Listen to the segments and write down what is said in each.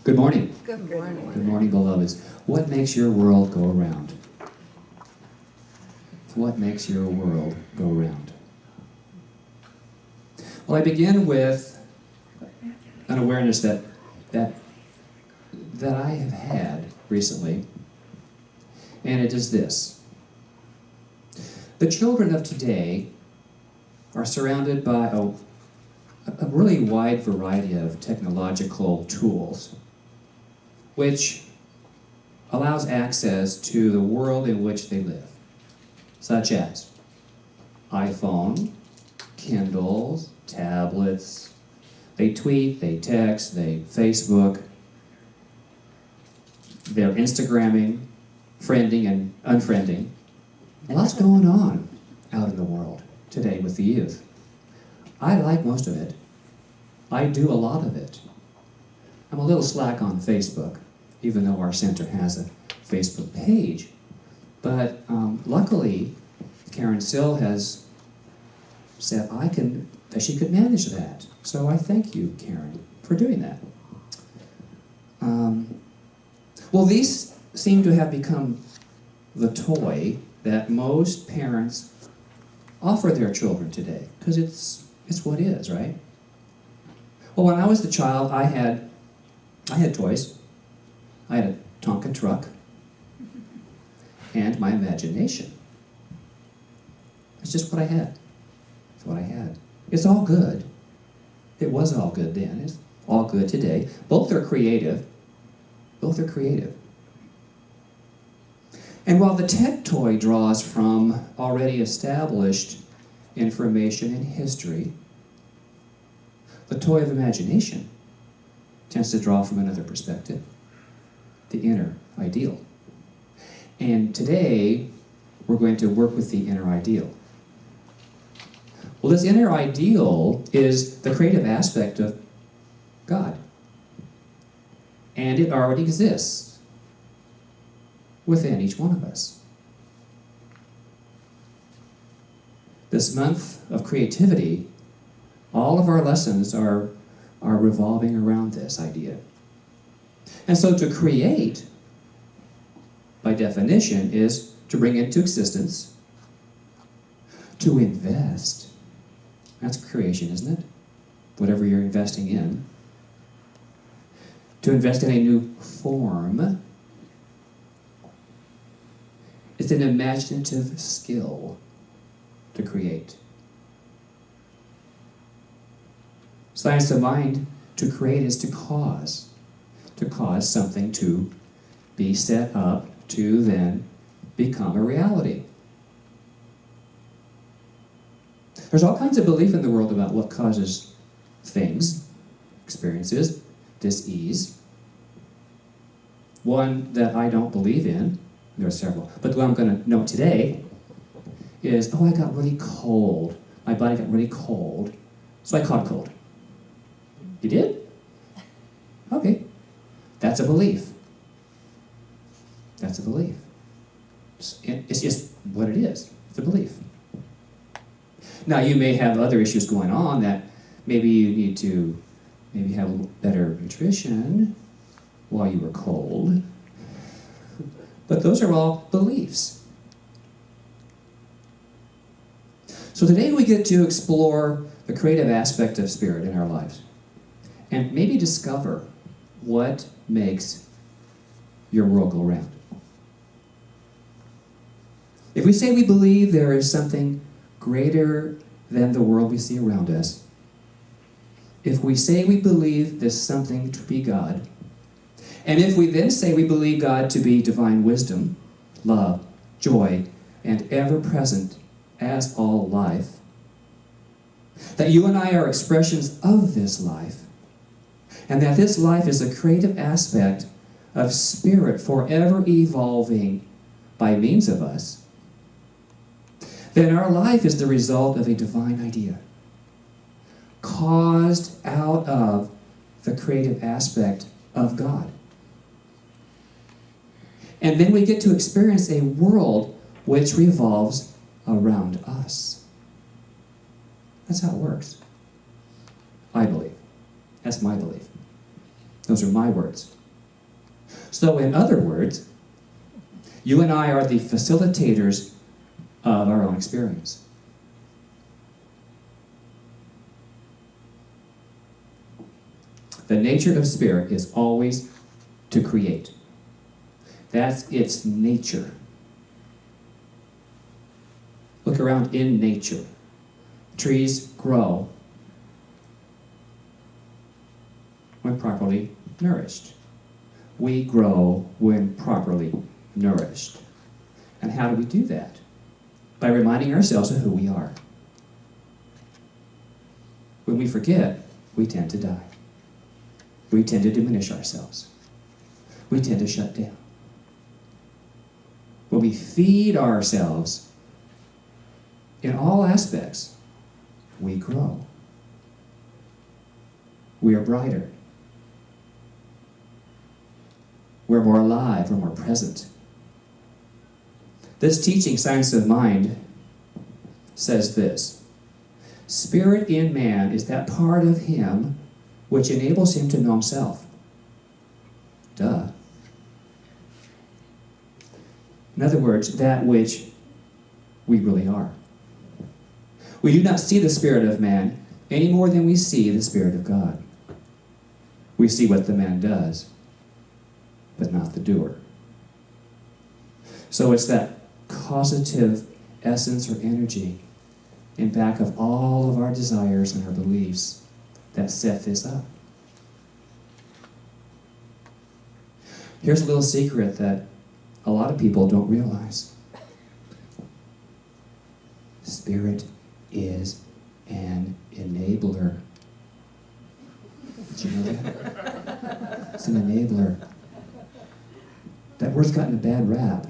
Good morning. Good morning. Good morning, beloveds. What makes your world go around? What makes your world go round? Well, I begin with an awareness that I have had recently, and it is this. The children of today are surrounded by a really wide variety of technological tools, which allows access to the world in which they live, such as iPhone, Kindles, tablets. They tweet, they text, they Facebook, they're Instagramming, friending and unfriending. Lots going on out in the world today with the youth. I like most of it. I do a lot of it. I'm a little slack on Facebook, even though our center has a Facebook page. But luckily, Karen Sill has said that she could manage that. So I thank you, Karen, for doing that. Well, these seem to have become the toy that most parents offer their children today, because it's what is, right? Well, when I was a child, I had toys. I had a Tonka truck and my imagination. It's just what I had. It's what I had. It's all good. It was all good then. It's all good today. Both are creative. Both are creative. And while the tech toy draws from already established information and history, the toy of imagination tends to draw from another perspective, the inner ideal. And today, we're going to work with the inner ideal. Well, this inner ideal is the creative aspect of God. And it already exists within each one of us. This month of creativity, all of our lessons are revolving around this idea. And so to create, by definition, is to bring into existence, to invest. That's creation, isn't it? Whatever you're investing in. To invest in a new form. It's an imaginative skill to create. Science of mind, to create is to cause something to be set up to then become a reality. There's all kinds of belief in the world about what causes things, experiences, dis-ease. One that I don't believe in, there are several, but what I'm going to note today is, I got really cold. My body got really cold, so I caught a cold. You did? Okay. That's a belief. That's a belief. It's just what it is. It's a belief. Now, you may have other issues going on that maybe you need to have a little better nutrition while you were cold. But those are all beliefs. So today we get to explore the creative aspect of spirit in our lives and maybe discover what makes your world go round. If we say we believe there is something greater than the world we see around us, if we say we believe there's something to be God, and if we then say we believe God to be divine wisdom, love, joy, and ever-present as all life, that you and I are expressions of this life, and that this life is a creative aspect of spirit forever evolving by means of us, then our life is the result of a divine idea, caused out of the creative aspect of God. And then we get to experience a world which revolves around us. That's how it works. I believe. That's my belief. Those are my words. So in other words, you and I are the facilitators of our own experience. The nature of spirit is always to create. That's its nature. Look around in nature. Trees grow when properly nourished. We grow when properly nourished. And how do we do that? By reminding ourselves of who we are. When we forget, we tend to die. We tend to diminish ourselves. We tend to shut down. When we feed ourselves in all aspects, we grow. We are brighter. We're more alive, we're more present. This teaching, Science of Mind, says this: spirit in man is that part of him which enables him to know himself. Duh. In other words, that which we really are. We do not see the spirit of man any more than we see the Spirit of God. We see what the man does, but not the doer. So it's that causative essence or energy in back of all of our desires and our beliefs that set this up. Here's a little secret that a lot of people don't realize. Spirit is an enabler. Did you know that? It's an enabler. That word's gotten a bad rap.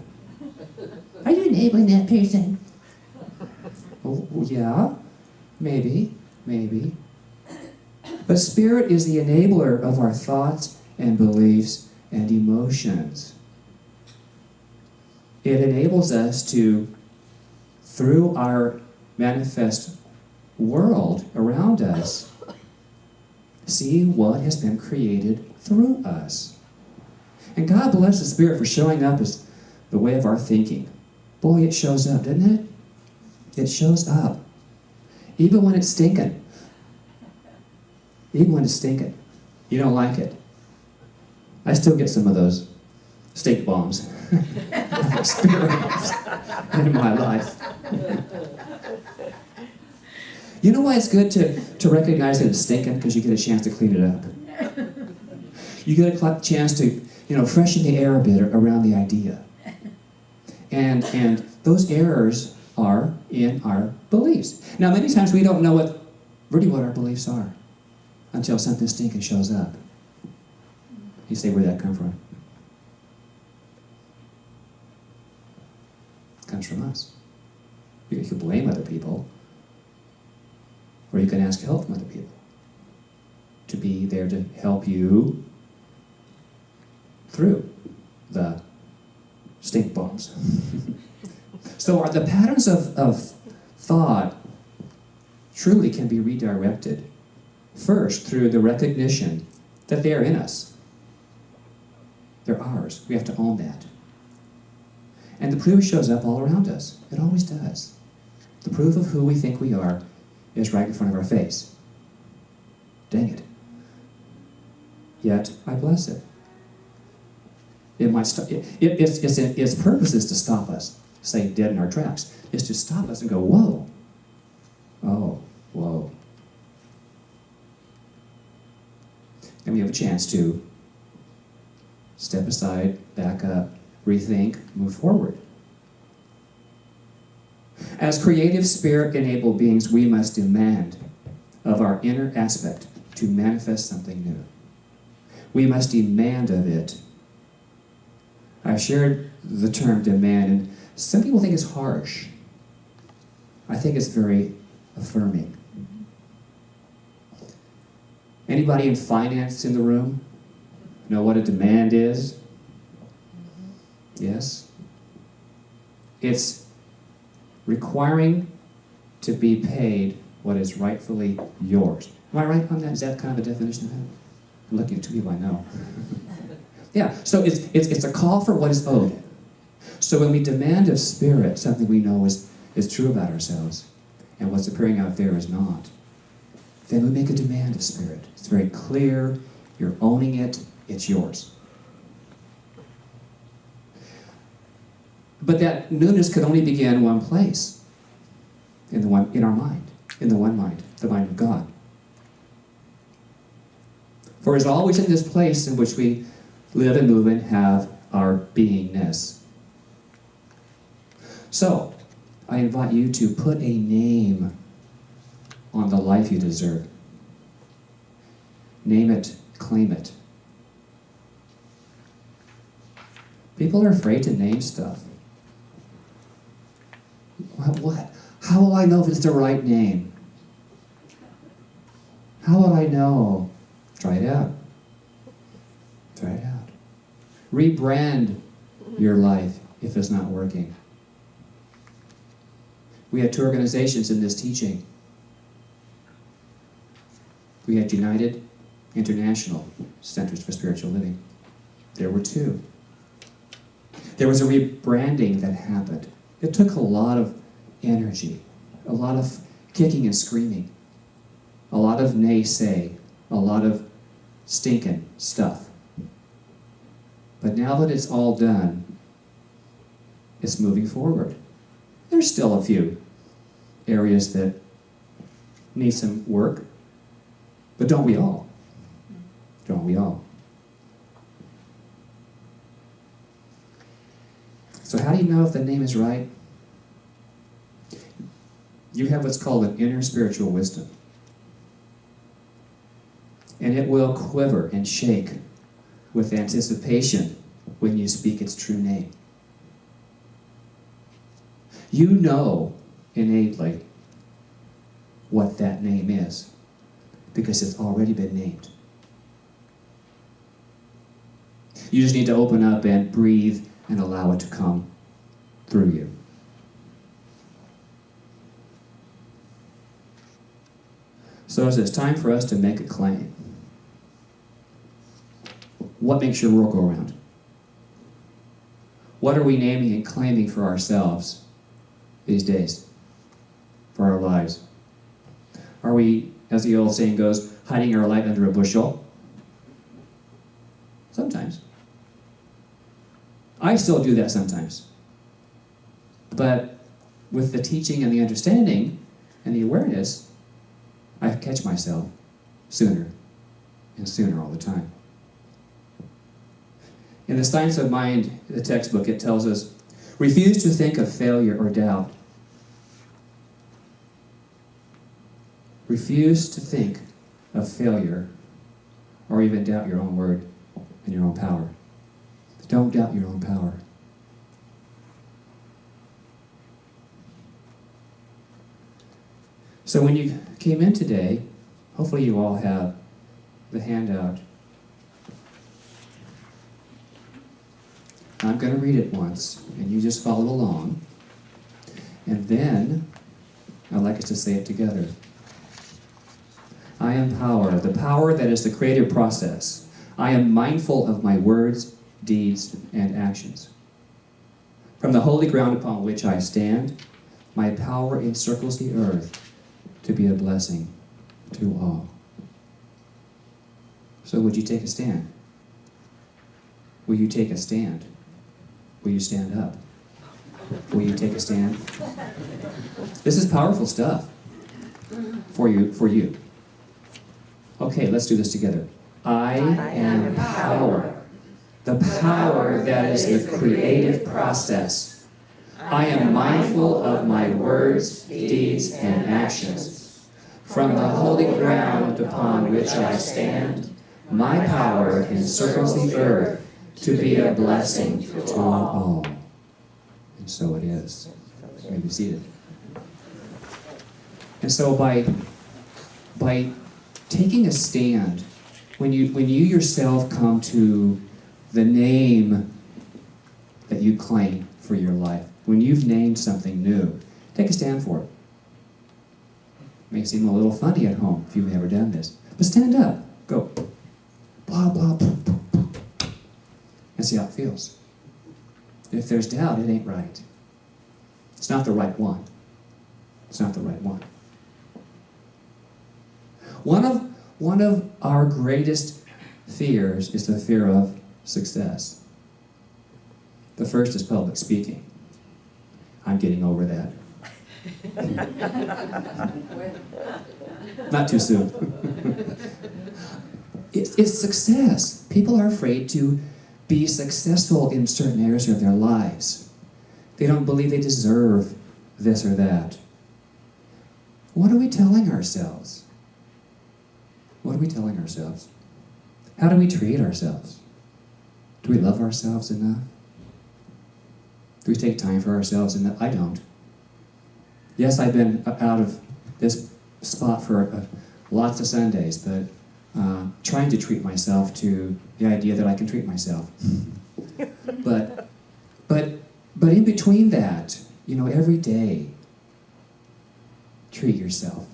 Are you enabling that person? Oh, yeah, maybe. But spirit is the enabler of our thoughts and beliefs and emotions. It enables us to, through our manifest world around us, see what has been created through us. And God bless the Spirit for showing up as the way of our thinking. Boy, it shows up, doesn't it? It shows up. Even when it's stinking. Even when it's stinking. You don't like it. I still get some of those stink bombs of experience in my life. You know why it's good to recognize that it's stinking? Because you get a chance to clean it up. You get a chance to, freshen the air a bit around the idea. And those errors are in our beliefs. Now, many times we don't know what our beliefs are until something stinking shows up. You say, where'd that come from? It comes from us. You can blame other people, or you can ask help from other people to be there to help you through the stink bombs. So the patterns of thought truly can be redirected. First, through the recognition that they are in us. They're ours. We have to own that. And the proof shows up all around us. It always does. The proof of who we think we are is right in front of our face. Dang it. Yet, I bless it. It might stop. Its purpose is to stop us, say dead in our tracks, is to stop us and go, whoa. Oh, whoa. And we have a chance to step aside, back up, rethink, move forward. As creative, spirit-enabled beings, we must demand of our inner aspect to manifest something new. We must demand of it. I shared the term demand, and some people think it's harsh. I think it's very affirming. Anybody in finance in the room know what a demand is? Yes? It's requiring to be paid what is rightfully yours. Am I right on that? Is that kind of a definition of that? I'm looking at two people I know. Yeah, so it's a call for what is owed. So when we demand of Spirit something we know is true about ourselves, and what's appearing out there is not, then we make a demand of Spirit. It's very clear, you're owning it, it's yours. But that newness could only begin one place, in our mind, in the one mind, the mind of God. For it's always in this place in which we live and move and have our beingness. So, I invite you to put a name on the life you deserve. Name it, claim it. People are afraid to name stuff. What? How will I know if it's the right name? How will I know? Try it out. Try it out. Rebrand your life if it's not working. We had two organizations in this teaching. We had United International Centers for Spiritual Living. There were two. There was a rebranding that happened. It took a lot of energy, a lot of kicking and screaming, a lot of naysay, a lot of stinking stuff. But now that it's all done, it's moving forward. There's still a few areas that need some work, but don't we all? Don't we all? So how do you know if the name is right? You have what's called an inner spiritual wisdom. And it will quiver and shake with anticipation when you speak its true name. You know innately what that name is because it's already been named. You just need to open up and breathe and allow it to come through you. So it's time for us to make a claim. What makes your world go round? What are we naming and claiming for ourselves these days, for our lives? Are we, as the old saying goes, hiding our light under a bushel? Sometimes. I still do that sometimes. But with the teaching and the understanding and the awareness, I catch myself sooner and sooner all the time. In the Science of Mind, the textbook, it tells us, refuse to think of failure or doubt. Refuse to think of failure or even doubt your own word and your own power. Don't doubt your own power. So when you came in today, hopefully you all have the handout. I'm going to read it once, and you just follow along. And then, I'd like us to say it together. I am power, the power that is the creative process. I am mindful of my words, deeds, and actions. From the holy ground upon which I stand, my power encircles the earth to be a blessing to all. So would you take a stand? Will you take a stand? Will you stand up? Will you take a stand? This is powerful stuff for you. Okay, let's do this together. I am power. The power that is the creative process. I am mindful of my words, deeds, and actions. From the holy ground upon which I stand, my power encircles the earth to be a blessing to all. And so it is. You may be seated. And so by taking a stand, when you yourself come to the name that you claim for your life, when you've named something new, take a stand for it. It may seem a little funny at home if you've never done this, but stand up. Go. blah, blah, blah, blah, blah, and see how it feels. If there's doubt, it ain't right. It's not the right one. It's not the right one. One of our greatest fears is the fear of success. The first is public speaking. I'm getting over that. Not too soon. It's success. People are afraid to be successful in certain areas of their lives. They don't believe they deserve this or that. What are we telling ourselves? What are we telling ourselves? How do we treat ourselves? Do we love ourselves enough? Do we take time for ourselves enough? I don't. Yes, I've been out of this spot for lots of Sundays, but trying to treat myself to the idea that I can treat myself. But in between that, every day, treat yourself.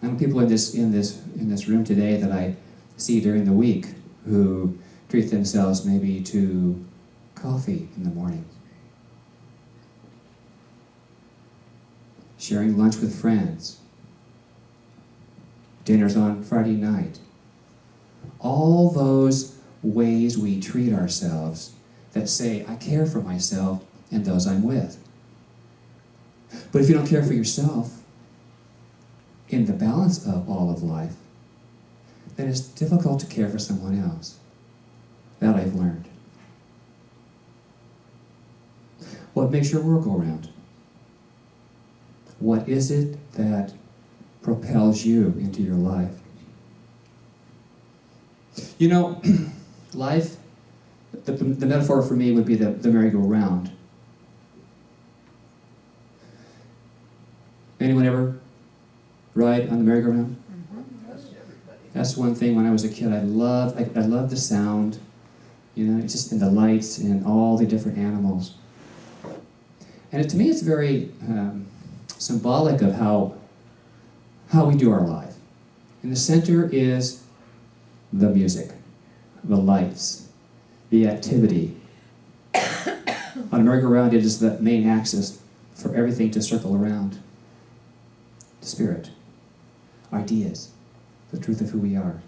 I know people in this room today that I see during the week who treat themselves maybe to coffee in the morning, sharing lunch with friends, dinners on Friday night. All those ways we treat ourselves that say, I care for myself and those I'm with. But if you don't care for yourself in the balance of all of life, then it's difficult to care for someone else. That I've learned. What makes your world go round? What is it that propels you into your life? Life, the metaphor for me would be the merry-go-round. Anyone ever ride on the merry-go-round? That's one thing when I was a kid I loved the sound, just and the lights and all the different animals. And to me it's very symbolic of how we do our life. In the center is the music, the lights, the activity. On a merry-go-round, it is the main axis for everything to circle around. The spirit, ideas, the truth of who we are.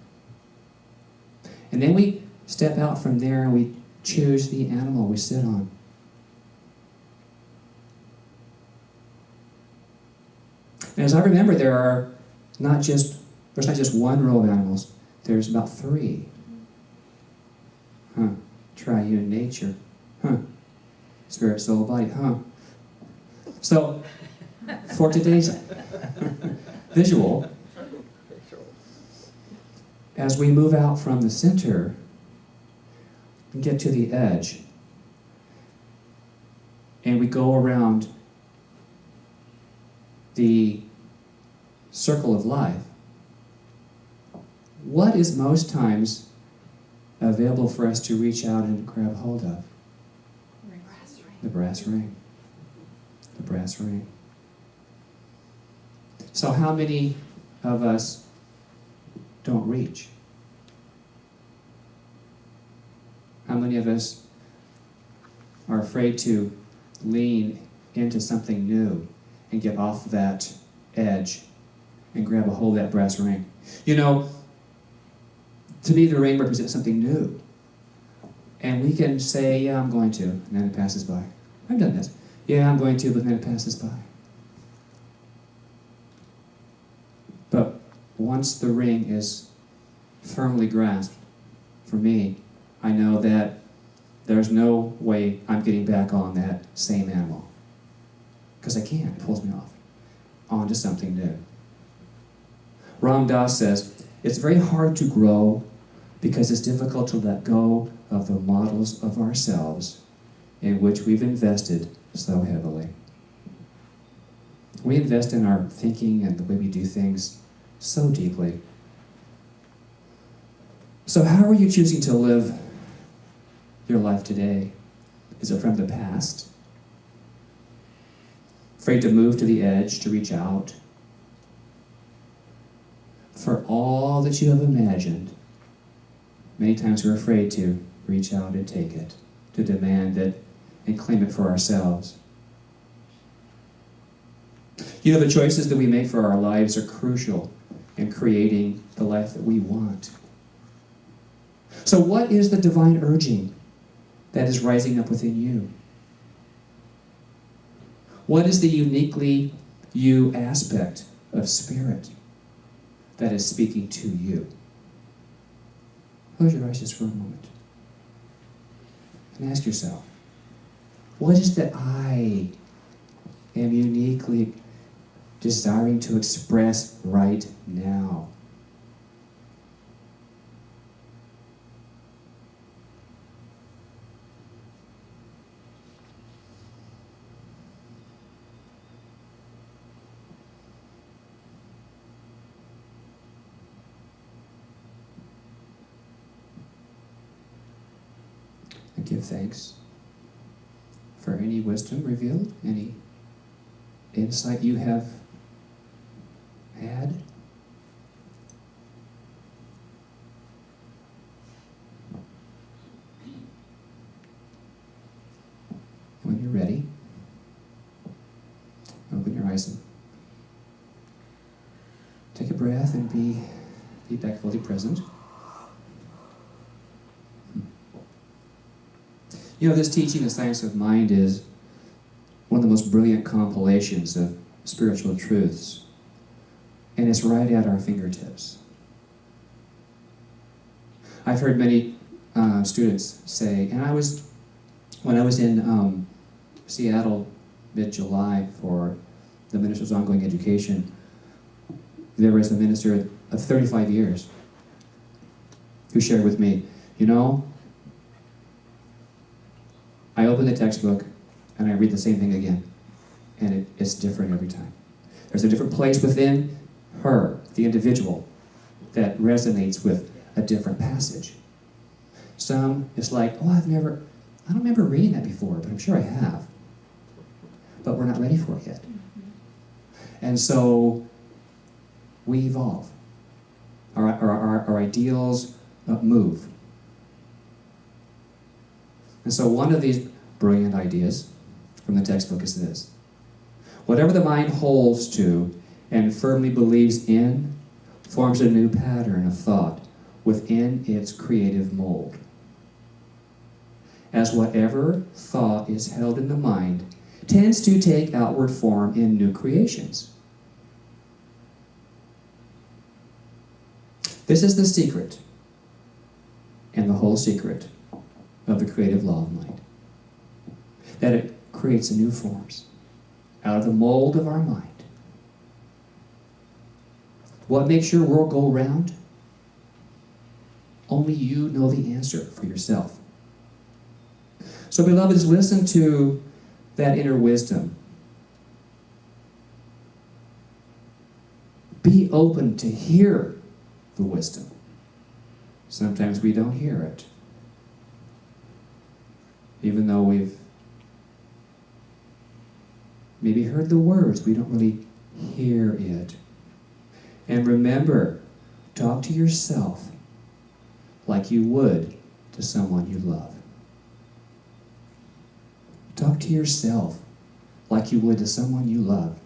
And then we step out from there and we choose the animal we sit on. And as I remember, there's not just one row of animals, there's about 3. Triune nature. Spirit, soul, body. So, for today's visual, as we move out from the center and get to the edge, and we go around the circle of life, what is most times available for us to reach out and grab hold of? The brass ring. The brass ring. So how many of us don't reach? How many of us are afraid to lean into something new and get off that edge and grab a hold of that brass ring? To me, the ring represents something new. And we can say, yeah, I'm going to, and then it passes by. I've done this. Yeah, I'm going to, but then it passes by. But once the ring is firmly grasped, for me, I know that there's no way I'm getting back on that same animal. Because I can't. It pulls me off. On to something new. Ram Dass says, it's very hard to grow because it's difficult to let go of the models of ourselves in which we've invested so heavily. We invest in our thinking and the way we do things so deeply. So how are you choosing to live your life today? Is it from the past? Afraid to move to the edge, to reach out? For all that you have imagined Many times we're afraid to reach out and take it, to demand it and claim it for ourselves. You know, the choices that we make for our lives are crucial in creating the life that we want. So what is the divine urging that is rising up within you? What is the uniquely you aspect of spirit that is speaking to you? Close your eyes just for a moment and ask yourself, what is that I am uniquely desiring to express right now? And give thanks for any wisdom revealed, any insight you have had. When you're ready, open your eyes and take a breath and be back fully present. You know, this teaching, The Science of Mind, is one of the most brilliant compilations of spiritual truths. And it's right at our fingertips. I've heard many students say, and when I was in Seattle mid-July for the Minister's Ongoing Education, there was a minister of 35 years who shared with me, you know, I open the textbook and I read the same thing again, and it's different every time. There's a different place within her, the individual, that resonates with a different passage. Some, it's like, oh, I don't remember reading that before, but I'm sure I have. But we're not ready for it yet. And so we evolve. Our ideals move. And so one of these brilliant ideas from the textbook is this: whatever the mind holds to and firmly believes in forms a new pattern of thought within its creative mold. As whatever thought is held in the mind tends to take outward form in new creations. This is the secret, and the whole secret, of the creative law of mind. That it creates new forms out of the mold of our mind. What makes your world go round? Only you know the answer for yourself. So, beloveds, listen to that inner wisdom. Be open to hear the wisdom. Sometimes we don't hear it. Even though we've maybe heard the words, we don't really hear it. And remember, talk to yourself like you would to someone you love. Talk to yourself like you would to someone you love.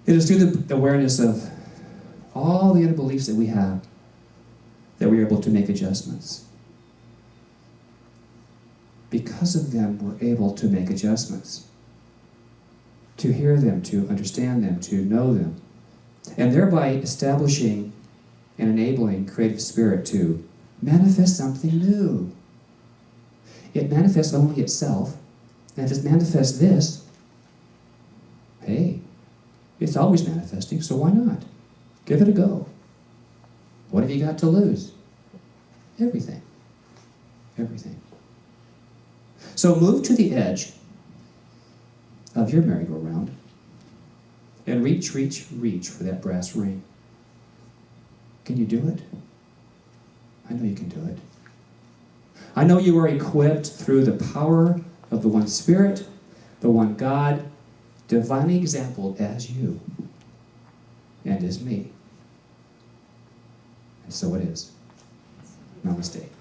It is through the awareness of all the other beliefs that we have that we are able to make adjustments. Because of them, we're able to make adjustments, to hear them, to understand them, to know them, and thereby establishing and enabling creative spirit to manifest something new. It manifests only itself, and if it manifests this, hey, it's always manifesting, so why not? Give it a go. What have you got to lose? Everything. Everything. So move to the edge of your merry-go-round and reach, reach, reach for that brass ring. Can you do it? I know you can do it. I know you are equipped through the power of the one Spirit, the one God, divinely exampled as you. and is me. And so it is. Namaste.